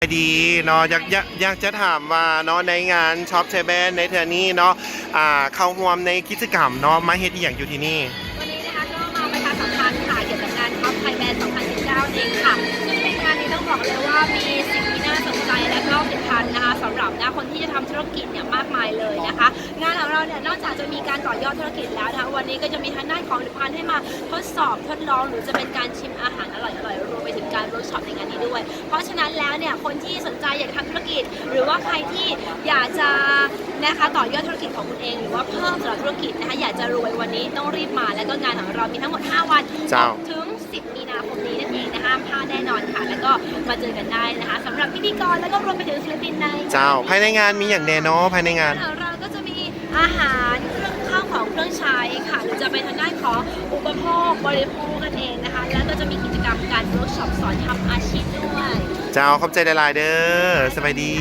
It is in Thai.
ดีเนาะอยากจะถามว่าเนาะในงานช็อปเชเบนในเทอร์นี้เนาะเข้าร่วมในกิจกรรมเนาะมาเฮ็ดอหย่างอยู่ที่นี่วันนี้นะคะก็มาประชาสัมพันธ์ค่ะเกี่ยวกับงานท็อปไทยแบรนด์2019เองค่ะซึ่งในงานนี้ต้องบอกเลยว่ามีสิ่งที่น่าสนใจและก็ผลิตภัณฑ์นะคะสำหรับคนที่จะทำธุรกิจเนี่ยมากมายเลยนะคะงานของเราเนี่ยนอกจากจะมีการต่อยอดธุรกิจแล้วนะคะวันนี้ก็จะมีทางด้านของผลิตภัณฑ์ให้มาทดสอบทดลองหรือจะเป็นการชิมอาหารอร่อยๆรวมไปถึงการเวิร์กช็อปในงานนี้ด้วยเพราะฉะนั้นแล้วเนี่ยคนที่สนใจอยากทำธุรกิจหรือว่าใครที่อยากจะนะคะต่อยอดธุรกิจของคุณเองหรือว่าเพิ่มสำหรับธุรกิจนะคะอยากจะรวยวันนี้ต้องรีบมาแล้วก็งานของเรามีทั้งหมด5วันถึง10 มีนาคมนี้นั่นเองนะคะพลาดแน่นอนค่ะแล้วก็มาเจอกันได้นะคะสำหรับพิธีกรแล้วก็รวมไปถึงศิลปินในเจ้าภายในงานมีอย่างแน่เนาะภายในงานของเราก็จะมีอาหารเครื่องข้าวของเครื่องใช้ค่ะหรือจะเป็นทางด้านของอุปโภคบริโภคกันเองนะคะแล้วก็จะมีกิจกรรมการเวิร์กช็อปสอนทำอาชีพด้วยเจ้าขอบใจหลายๆเด้อสบายดี